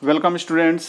Welcome students.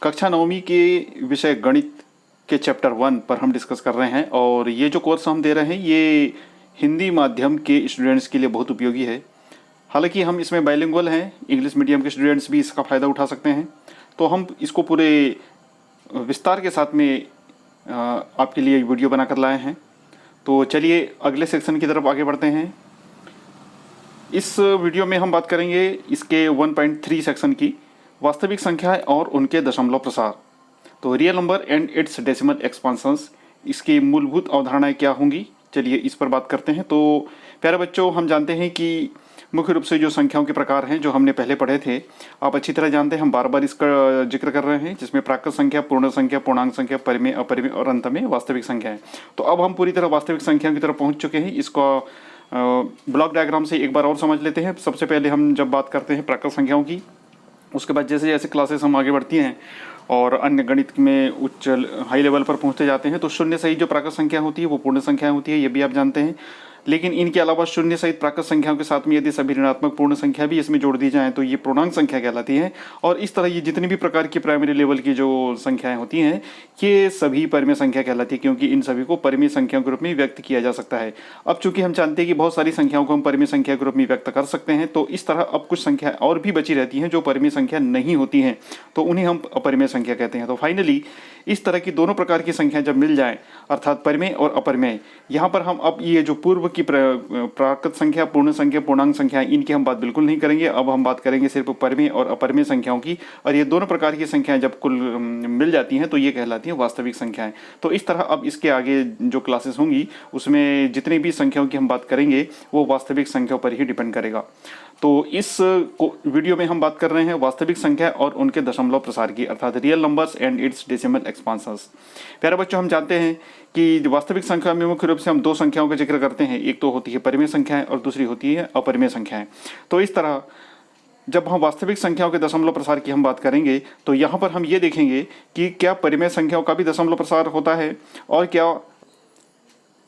कक्षा नौवीं के विषय गणित के चैप्टर 1 पर हम डिस्कस कर रहे हैं और ये जो कोर्स हम दे रहे हैं ये हिंदी माध्यम के स्टूडेंट्स के लिए बहुत उपयोगी है। हालांकि हम इसमें बाइलिंगुअल हैं, इंग्लिश मीडियम के स्टूडेंट्स भी इसका फ़ायदा उठा सकते हैं। तो हम इसको पूरे विस्तार के साथ में आपके लिए वीडियो बनाकर लाए हैं। तो चलिए अगले सेक्शन की तरफ आगे बढ़ते हैं। इस वीडियो में हम बात करेंगे इसके 1.3 सेक्शन की, वास्तविक संख्याएं और उनके दशमलव प्रसार। तो real number and its decimal expansions, इसकी मूलभूत अवधारणाएं क्या होंगी, चलिए इस पर बात करते हैं। तो प्यारे बच्चों, हम जानते हैं कि मुख्य रूप से जो संख्याओं के प्रकार हैं जो हमने पहले पढ़े थे, आप अच्छी तरह जानते हैं, हम बार बार इसका जिक्र कर रहे हैं, जिसमें प्राकृत संख्या, पूर्ण संख्या, पूर्णांक संख्या, परिमेय, अपरिमेय और अंत में वास्तविक संख्या है। तो अब हम पूरी तरह वास्तविक संख्याओं की तरफ पहुँच चुके हैं। इसका ब्लॉक डायग्राम से एक बार और समझ लेते हैं। सबसे पहले हम जब बात करते हैं प्राकृत संख्याओं की, उसके बाद जैसे जैसे क्लासेस हम आगे बढ़ती हैं और अन्य गणित में उच्च हाई लेवल पर पहुंचते जाते हैं तो शून्य सहित जो प्राकृत संख्या होती है वो पूर्ण संख्या होती है, ये भी आप जानते हैं। लेकिन इनके अलावा शून्य सहित प्राकृत संख्याओं के साथ में यदि सभी ऋणात्मक पूर्ण संख्या भी इसमें जोड़ दी जाए तो ये पूर्णांक संख्या कहलाती है। और इस तरह ये जितनी भी प्रकार की प्राइमरी लेवल की जो संख्याएं होती हैं ये सभी परिमेय संख्या कहलाती है, क्योंकि इन सभी को परिमेय संख्याओं के रूप में व्यक्त किया जा सकता है। अब चूंकि हम जानते हैं कि बहुत सारी संख्याओं को हम परिमेय संख्या के रूप में व्यक्त कर सकते हैं, तो इस तरह अब कुछ संख्या और भी बची रहती हैं जो परिमेय संख्या नहीं होती हैं, तो उन्हें हम अपरिमेय संख्या कहते हैं। तो फाइनली इस तरह की दोनों प्रकार की संख्या जब मिल जाए, अर्थात परिमेय और अपरिमेय, यहाँ पर हम अब ये जो पूर्व की प्राकृत संख्या, पूर्ण संख्या, पूर्णांक संख्या, इनकी हम बात बिल्कुल नहीं करेंगे। अब हम बात करेंगे सिर्फ परिमेय और अपरिमेय संख्याओं की। और ये दोनों प्रकार की संख्याएं जब कुल मिल जाती हैं तो ये कहलाती हैं वास्तविक संख्याएं। तो इस तरह अब इसके आगे जो क्लासेस होंगी उसमें जितनी भी संख्याओं की हम बात करेंगे वो वास्तविक संख्याओं पर ही डिपेंड करेगा। तो इस वीडियो में हम बात कर रहे हैं वास्तविक संख्या और उनके दशमलव प्रसार की, अर्थात real numbers and its decimal expansions. प्यारे बच्चों, हम जानते हैं कि वास्तविक संख्या में मुख्य रूप से हम दो संख्याओं का जिक्र करते हैं, एक तो होती है परिमेय संख्याएं और दूसरी होती है अपरिमेय संख्याएं। तो इस तरह जब हम वास्तविक संख्याओं के दशमलव प्रसार की हम बात करेंगे तो यहाँ पर हम ये देखेंगे कि क्या परिमेय संख्याओं का भी दशमलव प्रसार होता है और क्या।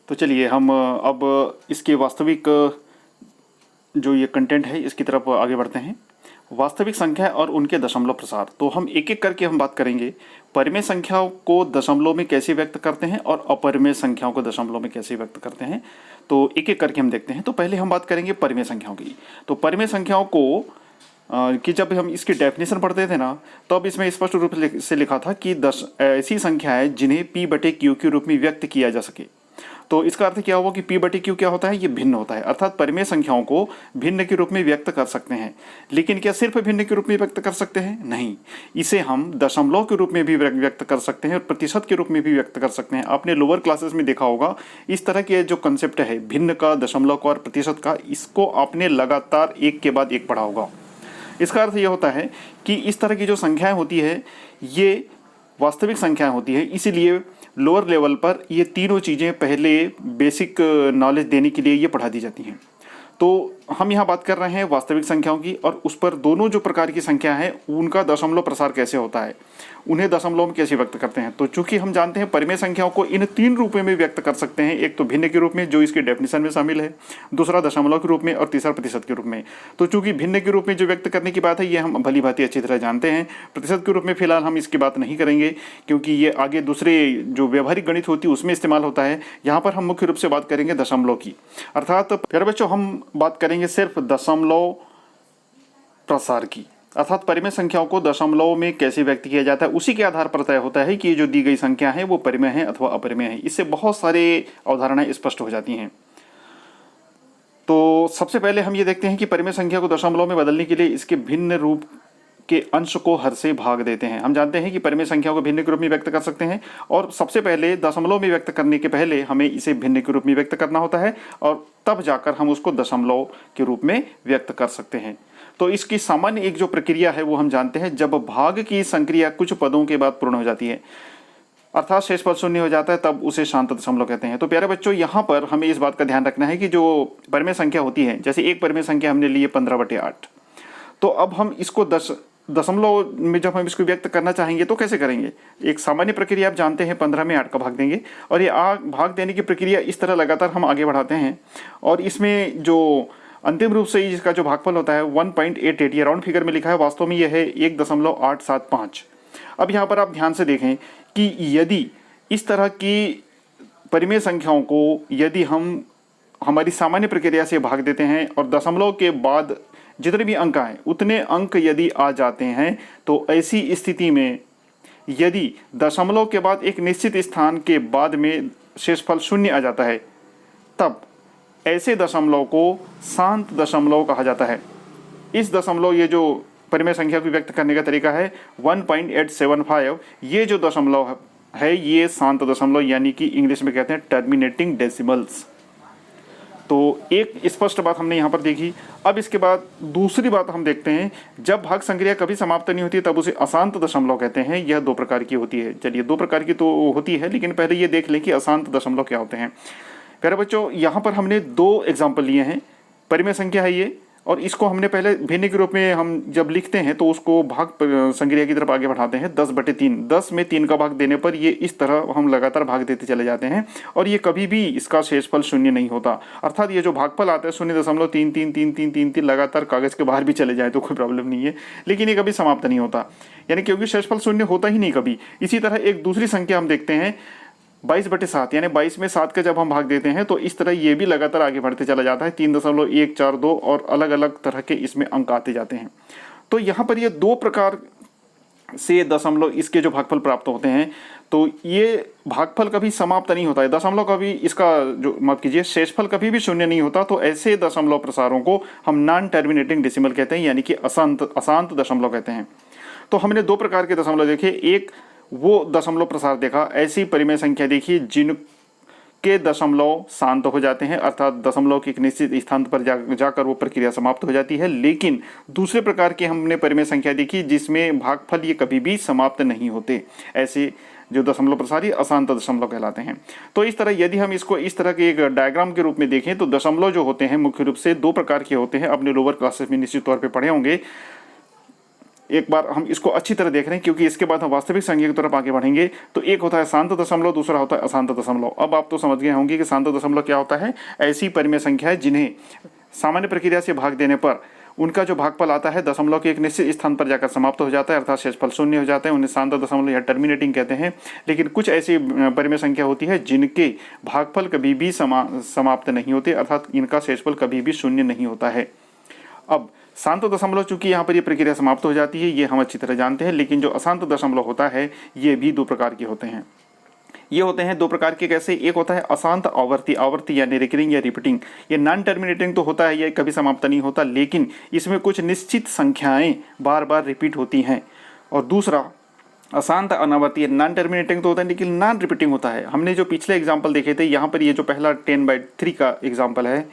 तो चलिए हम अब इसके वास्तविक जो ये कंटेंट है इसकी तरफ आगे बढ़ते हैं। वास्तविक संख्या और उनके दशमलव प्रसार, तो हम एक एक करके हम बात करेंगे। परिमेय संख्याओं को दशमलव में कैसे व्यक्त करते हैं और अपरिमेय संख्याओं को दशमलव में कैसे व्यक्त करते हैं, तो एक एक करके हम देखते हैं। तो पहले हम बात करेंगे परिमेय संख्याओं की। तो परिमेय संख्याओं को कि जब हम इसकी डेफिनेशन पढ़ते थे ना, तो अब इसमें स्पष्ट रूप से लिखा था कि 10 ऐसी संख्याएं जिन्हें P/Q के रूप में व्यक्त किया जा सके। तो इसका अर्थ क्या हुआ कि P/Q क्या होता है, ये भिन्न होता है, अर्थात परिमेय संख्याओं को भिन्न के रूप में व्यक्त कर सकते हैं। लेकिन क्या सिर्फ भिन्न के रूप में व्यक्त कर सकते हैं? नहीं, इसे हम दशमलव के रूप में भी व्यक्त कर सकते हैं और प्रतिशत के रूप में भी व्यक्त कर सकते हैं। आपने लोअर क्लासेस में देखा होगा इस तरह के जो कंसेप्ट है भिन्न का, दशमलव का और प्रतिशत का, इसको आपने लगातार एक के बाद एक पढ़ा होगा। इसका अर्थ ये होता है कि इस तरह की जो संख्याएं होती है ये वास्तविक संख्याएं होती है, इसीलिए लोअर लेवल पर ये तीनों चीज़ें पहले बेसिक नॉलेज देने के लिए ये पढ़ा दी जाती हैं। तो हम यहाँ बात कर रहे हैं वास्तविक संख्याओं की और उस पर दोनों जो प्रकार की संख्या है उनका दशमलव प्रसार कैसे होता है, उन्हें दशमलव में कैसे व्यक्त करते हैं। तो चूंकि हम जानते हैं परिमेय संख्याओं को इन तीन रूपों में व्यक्त कर सकते हैं, एक तो भिन्न के रूप में जो इसके डेफिनेशन में शामिल है, दूसरा दशमलव के रूप में और तीसरा प्रतिशत के रूप में। तो चूंकि भिन्न के रूप में जो व्यक्त करने की बात है ये हम भली भांति अच्छी तरह जानते हैं। प्रतिशत के रूप में फिलहाल हम इसकी बात नहीं करेंगे क्योंकि ये आगे दूसरे जो व्यवहारिक गणित होती है उसमें इस्तेमाल होता है। यहाँ पर हम मुख्य रूप से बात करेंगे दशमलव की, अर्थात प्यारे बच्चों हम बात करेंगे सिर्फ दशमलव प्रसार की, अर्थात परिमेय संख्याओं को दशमलव में कैसे व्यक्त किया जाता है उसी के आधार पर तय होता है कि ये जो दी गई संख्या है वो परिमेय है अथवा अपरिमेय है। इससे बहुत सारे अवधारणाएं स्पष्ट हो जाती हैं। तो सबसे पहले हम ये देखते हैं कि परिमेय संख्या को दशमलव में बदलने के लिए इसके भिन्न रूप के अंश को हर से भाग देते हैं। हम जानते हैं कि परिमेय संख्याओं को भिन्न के रूप में व्यक्त कर सकते हैं और सबसे पहले दशमलव में व्यक्त करने के पहले हमें इसे भिन्न के रूप में व्यक्त करना होता है और तब जाकर हम उसको दशमलव के रूप में व्यक्त कर सकते हैं। तो इसकी सामान्य एक जो प्रक्रिया है वो हम जानते हैं, जब भाग की संक्रिया कुछ पदों के बाद पूर्ण हो जाती है, अर्थात शेष पद शून्य हो जाता है, तब उसे शांत दशमलव कहते हैं। तो प्यारे बच्चों यहाँ पर हमें इस बात का ध्यान रखना है कि जो परिमेय संख्या होती है, जैसे एक परिमेय संख्या हमने ली है 15/8, तो अब हम इसको दशमलव में जब हम इसको व्यक्त करना चाहेंगे तो कैसे करेंगे। एक सामान्य प्रक्रिया आप जानते हैं, 15 में 8 का भाग देंगे और ये भाग देने की प्रक्रिया इस तरह लगातार हम आगे बढ़ाते हैं और इसमें जो अंतिम रूप से इसका जो भागफल होता है 1.88, ये राउंड फिगर में लिखा है, वास्तव में यह है 1.875। अब यहाँ पर आप ध्यान से देखें कि यदि इस तरह की परिमेय संख्याओं को यदि हम हमारी सामान्य प्रक्रिया से भाग देते हैं और दशमलव के बाद जितने भी अंक आए उतने अंक यदि आ जाते हैं, तो ऐसी स्थिति में यदि दशमलव के बाद एक निश्चित स्थान के बाद में शेषफल शून्य आ जाता है, तब ऐसे दशमलव को शांत दशमलव कहा जाता है। इस दशमलव, ये जो परिमेय संख्या को व्यक्त करने का तरीका है 1.875, ये जो दशमलव है ये शांत दशमलव, यानी कि इंग्लिश में कहते हैं टर्मिनेटिंग डेसिमल्स। तो एक स्पष्ट बात हमने यहाँ पर देखी। अब इसके बाद दूसरी बात हम देखते हैं, जब भाग संक्रिया कभी समाप्त नहीं होती तब उसे अशांत दशमलव कहते हैं। यह दो प्रकार की होती है। चलिए, दो प्रकार की तो होती है, लेकिन पहले ये देख लें कि अशांत दशमलव क्या होते हैं। प्यारे बच्चों, यहाँ पर हमने दो एग्जाम्पल लिए हैं। परिमेय संख्या है ये, और इसको हमने पहले भिन्न के रूप में हम जब लिखते हैं तो उसको भाग संक्रिया की तरफ आगे बढ़ाते हैं। 10/3, 10 में 3 का भाग देने पर ये इस तरह हम लगातार भाग देते चले जाते हैं, और ये कभी भी इसका शेषफल शून्य नहीं होता। अर्थात ये जो भागफल आता है 0.333333 लगातार कागज के बाहर भी चले जाए तो कोई प्रॉब्लम नहीं है, लेकिन ये कभी समाप्त नहीं होता, यानी क्योंकि शेषफल शून्य होता ही नहीं कभी। इसी तरह एक दूसरी संख्या हम देखते हैं 22/7, यानी 22 में 7 का जब हम भाग देते हैं तो इस तरह ये भी लगातार आगे बढ़ते चला जाता है। 3.142 और अलग अलग तरह के इसमें अंक आते जाते हैं। तो यहाँ पर ये दो प्रकार से दशमलव इसके जो भागफल प्राप्त होते हैं, तो ये भागफल कभी समाप्त नहीं होता है। दशमलव कभी, इसका जो माफ कीजिए, शेषफल कभी भी शून्य नहीं होता। तो ऐसे दशमलव प्रसारों को हम नॉन टर्मिनेटिंग डेसिमल कहते हैं, यानी कि अशांत दशमलव कहते हैं। तो हमने दो प्रकार के दशमलव देखे। एक वो दशमलव प्रसार देखा, ऐसी परिमेय संख्या देखी जिनके दशमलव शांत हो जाते हैं, अर्थात दशमलव के एक निश्चित स्थान पर जाकर वो प्रक्रिया समाप्त हो जाती है। लेकिन दूसरे प्रकार की हमने परिमेय संख्या देखी जिसमें भागफल ये कभी भी समाप्त नहीं होते। ऐसे जो दशमलव प्रसार ये अशांत दशमलव कहलाते हैं। तो इस तरह यदि हम इसको इस तरह के एक डायग्राम के रूप में देखें तो दशमलव जो होते हैं मुख्य रूप से दो प्रकार के होते हैं। अपने लोअर क्लासेस में निश्चित तौर पर पढ़े होंगे। एक बार हम इसको अच्छी तरह देख रहे हैं, क्योंकि इसके बाद हम वास्तविक संख्या की तरफ आगे बढ़ेंगे। तो एक होता है शांत दशमलव, दूसरा होता है अशांत दशमलव। अब आप तो समझ गए होंगे कि शांत दशमलव क्या होता है। ऐसी परिमेय संख्या है जिन्हें सामान्य प्रक्रिया से भाग देने पर उनका जो भागफल आता है दशमलव के एक निश्चित स्थान पर जाकर समाप्त हो जाता है, अर्थात शेषफल शून्य हो जाता है। उन्हें शांत दशमलव या टर्मिनेटिंग कहते हैं। लेकिन कुछ ऐसी परिमेय संख्या होती है जिनके भागफल कभी भी समाप्त नहीं होते, अर्थात इनका शेषफल कभी भी शून्य नहीं होता है। अब शांत दशमलव, चूंकि यहाँ पर ये प्रक्रिया समाप्त हो जाती है, ये हम अच्छी तरह जानते हैं। लेकिन जो अशांत दशमलव होता है ये भी दो प्रकार के होते हैं। ये होते हैं दो प्रकार के। कैसे? एक होता है अशांत आवर्ती यानी रिकरिंग या रिपीटिंग। ये नॉन टर्मिनेटिंग तो होता है, ये कभी समाप्त नहीं होता, लेकिन इसमें कुछ निश्चित संख्याएं बार बार रिपीट होती हैं। और दूसरा अशांत अनावर्ती, नॉन टर्मिनेटिंग तो होता है लेकिन नॉन रिपीटिंग होता है। हमने जो पिछले एग्जाम्पल देखे थे, यहाँ पर ये जो पहला 10/3 का एग्जाम्पल है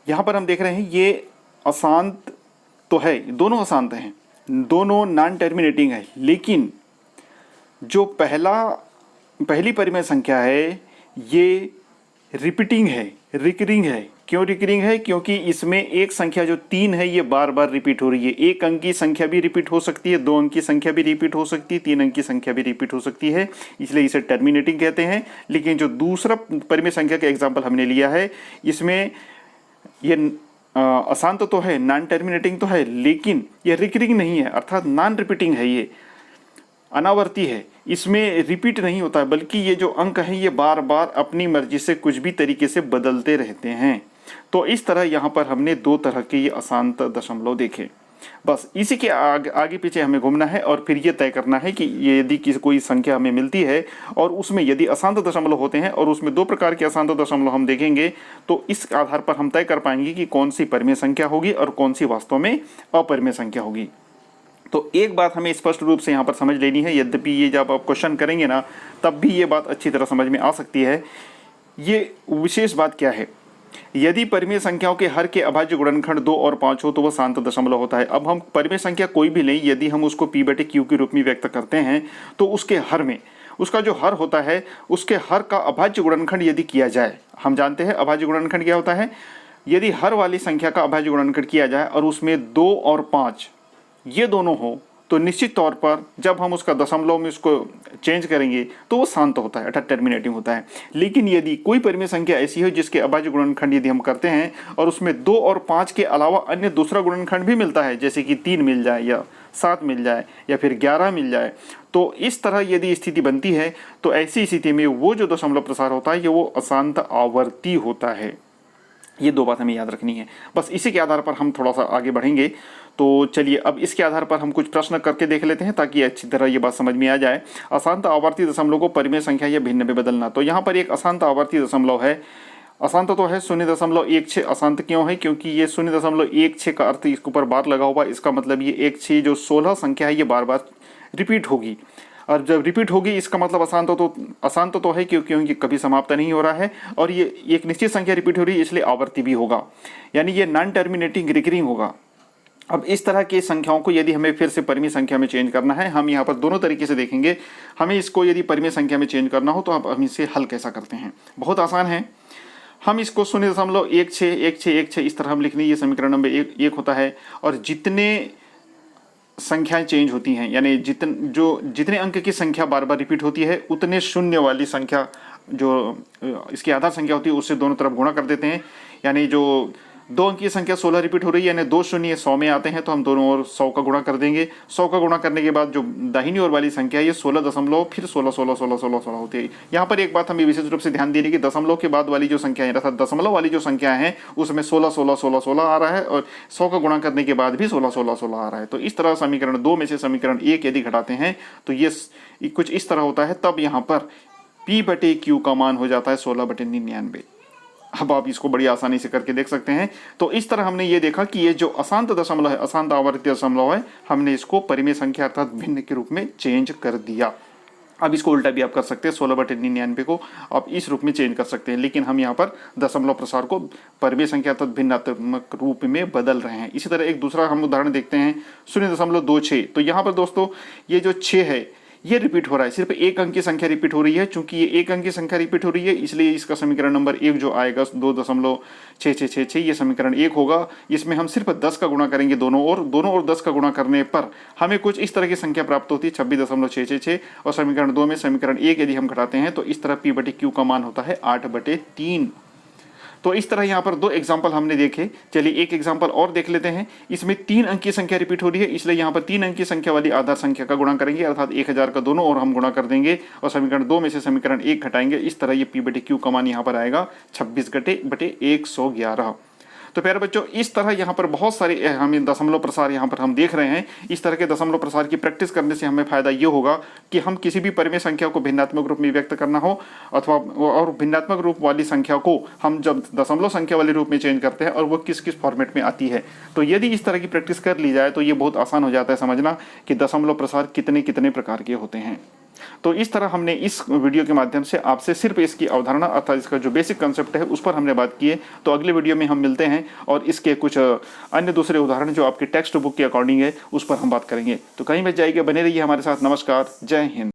यहाँ पर हम देख रहे हैं ये अशांत तो है, दोनों अशांत हैं, दोनों नॉन टर्मिनेटिंग है। लेकिन जो पहली परिमेय संख्या है ये रिपीटिंग है, रिकरिंग है। क्यों रिकरिंग है? क्योंकि इसमें एक संख्या जो 3 है ये बार बार रिपीट हो रही है। 1 अंक की संख्या भी रिपीट हो सकती है, 2 अंक की संख्या भी रिपीट हो सकती है, 3 अंक की संख्या भी रिपीट हो सकती है, इसलिए इसे टर्मिनेटिंग कहते हैं। लेकिन जो दूसरा परिमेय संख्या का एग्जाम्पल हमने लिया है, इसमें ये अशांत तो है, नॉन टर्मिनेटिंग तो है, लेकिन ये रिकरिंग नहीं है, अर्थात नॉन रिपीटिंग है, ये अनावर्ती है। इसमें रिपीट नहीं होता है, बल्कि ये जो अंक हैं ये बार बार अपनी मर्जी से कुछ भी तरीके से बदलते रहते हैं। तो इस तरह यहाँ पर हमने दो तरह के ये अशांत दशमलव देखे। बस इसी के आगे पीछे हमें घूमना है और फिर ये तय करना है कि यदि कोई संख्या हमें मिलती है और उसमें यदि अशांत दशमलव होते हैं और उसमें दो प्रकार के अशांत दशमलव हम देखेंगे, तो इस आधार पर हम तय कर पाएंगे कि कौन सी परिमेय संख्या होगी और कौन सी वास्तव में अपरिमेय संख्या होगी। तो एक बात हमें स्पष्ट रूप से यहाँ पर समझ लेनी है, यद्यपि ये जब आप क्वेश्चन करेंगे ना तब भी ये बात अच्छी तरह समझ में आ सकती है। ये विशेष बात क्या है? यदि परिमेय संख्याओं के हर के अभाज्य गुणनखंड 2 और 5 हो तो वह शांत दशमलव होता है। अब हम परिमेय संख्या कोई भी लें, यदि हम उसको p/q के रूप में व्यक्त करते हैं तो उसके हर में उसका जो हर होता है उसके हर का अभाज्य गुणनखंड यदि किया जाए, हम जानते हैं अभाज्य गुणनखंड क्या होता है। यदि हर वाली संख्या का अभाज्य गुणनखंड किया जाए और उसमें 2 और 5 ये दोनों हो तो निश्चित तौर पर जब हम उसका दशमलव में उसको चेंज करेंगे तो वो शांत होता है अर्थात टर्मिनेटिंग होता है। लेकिन यदि कोई परिमेय संख्या ऐसी हो जिसके अभाज्य गुणनखंड यदि हम करते हैं और उसमें 2 और 5 के अलावा अन्य दूसरा गुणनखंड भी मिलता है, जैसे कि 3 मिल जाए या 7 मिल जाए या फिर 11 मिल जाए, तो इस तरह यदि स्थिति बनती है तो ऐसी स्थिति में वो जो दशमलव प्रसार होता है ये वो अशांत आवर्ती होता है। ये 2 बात हमें याद रखनी है। बस इसी के आधार पर हम थोड़ा सा आगे बढ़ेंगे। तो चलिए अब इसके आधार पर हम कुछ प्रश्न करके देख लेते हैं ताकि अच्छी तरह ये बात समझ में आ जाए। अशांत आवर्ती दशमलव को परिमेय संख्या या भिन्न में बदलना। तो यहाँ पर एक अशांत आवर्ती दशमलव है, अशांत तो है 0.16। अशांत क्यों है? क्योंकि ये 0.16 का अर्थ इसके ऊपर बार लगा हुआ, इसका मतलब ये 16 जो 16 संख्या है ये बार बार रिपीट होगी, और जब रिपीट होगी इसका मतलब अशांत तो है क्योंकि कभी समाप्त नहीं हो रहा है और ये एक निश्चित संख्या रिपीट हो रही है, इसलिए आवर्ती भी होगा, यानी ये नॉन टर्मिनेटिंग रिकरिंग होगा। अब इस तरह की संख्याओं को यदि हमें फिर से परिमेय संख्या में चेंज करना है, हम यहाँ पर दोनों तरीके से देखेंगे। हमें इसको यदि परिमेय संख्या में चेंज करना हो तो हम इसे हल कैसा करते हैं, बहुत आसान है। हम इसको 0.161616 इस तरह हम लिख लें, ये समीकरण नंबर 1 होता है। और जितने संख्याएं चेंज होती हैं, यानी जितने अंक की संख्या बार बार रिपीट होती है उतने शून्य वाली संख्या जो इसकी आधार संख्या होती है उससे दोनों तरफ गुणा कर देते हैं। यानी जो 2 अंक की संख्या 16 रिपीट हो रही है, यानी 2 शून्य 100 में आते हैं, तो हम दोनों ओर 100 का गुणा कर देंगे। 100 का गुणा करने के बाद जो दाहिनी ओर वाली संख्या है ये 16 दशमलव फिर 16 16 16 16 16 होती है। यहाँ पर एक बात हमें विशेष रूप से ध्यान देनी कि दशमलव के बाद वाली जो संख्या है अर्थात दशमलव वाली जो संख्या है उसमें 16 16 16 16 आ रहा है और 100 का गुणा करने के बाद भी 16 16 16 आ रहा है। तो इस तरह समीकरण 2 में से समीकरण 1 यदि घटाते हैं तो ये कुछ इस तरह होता है। तब यहाँ पर P/Q का मान हो जाता है 16/99। अब आप इसको बड़ी आसानी से करके देख सकते हैं। तो इस तरह हमने ये देखा कि ये जो अशांत दशमलव है, अशांत आवर्ती दशमलव है, हमने इसको परिमेय संख्या अर्थात भिन्न के रूप में चेंज कर दिया। अब इसको उल्टा भी आप कर सकते हैं, 16/99 को आप इस रूप में चेंज कर सकते हैं, लेकिन हम यहाँ पर दशमलव प्रसार को परिमेय संख्या अर्थात भिन्नात्मक रूप में बदल रहे हैं। इसी तरह एक दूसरा हम उदाहरण देखते हैं 0.26। तो यहाँ पर दोस्तों ये जो 6 है ये रिपीट हो रहा है, सिर्फ 1 अंक की संख्या रिपीट हो रही है। चूंकि ये 1 अंक की संख्या रिपीट हो रही है इसलिए इसका समीकरण नंबर 1 जो आएगा 2.6666 ये समीकरण 1 होगा। इसमें हम सिर्फ 10 का गुणा करेंगे दोनों ओर 10 का गुणा करने पर हमें कुछ इस तरह की संख्या प्राप्त होती है 26.666। और समीकरण 2 में समीकरण 1 यदि हम घटाते हैं तो इस तरह P/Q का मान होता है 8/3। तो इस तरह यहाँ पर 2 एग्जाम्पल हमने देखे। चलिए एक एग्जाम्पल और देख लेते हैं। इसमें 3 अंक की संख्या रिपीट हो रही है, इसलिए यहाँ पर 3 अंक की संख्या वाली आधार संख्या का गुणा करेंगे अर्थात 1000 का दोनों ओर हम गुणा कर देंगे और समीकरण 2 में से समीकरण 1 घटाएंगे। इस तरह ये P/Q का मान यहाँ पर आएगा 26/111। तो प्यारे बच्चों इस तरह यहाँ पर बहुत सारे हमें दशमलव प्रसार यहाँ पर हम देख रहे हैं। इस तरह के दशमलव प्रसार की प्रैक्टिस करने से हमें फायदा ये होगा कि हम किसी भी परिमेय संख्या को भिन्नात्मक रूप में व्यक्त करना हो अथवा और भिन्नात्मक रूप वाली संख्या को हम जब दशमलव संख्या वाले रूप में चेंज करते हैं और वो किस किस फॉर्मेट में आती है, तो यदि इस तरह की प्रैक्टिस कर ली जाए तो ये बहुत आसान हो जाता है समझना कि दशमलव प्रसार कितने कितने प्रकार के होते हैं। तो इस तरह हमने इस वीडियो के माध्यम से आपसे सिर्फ इसकी अवधारणा अर्थात इसका जो बेसिक कंसेप्ट है उस पर हमने बात की है। तो अगले वीडियो में हम मिलते हैं और इसके कुछ अन्य दूसरे उदाहरण जो आपके टेक्स्ट बुक के अकॉर्डिंग है उस पर हम बात करेंगे। तो कहीं मत जाइए, बने रहिए हमारे साथ। नमस्कार, जय हिंद।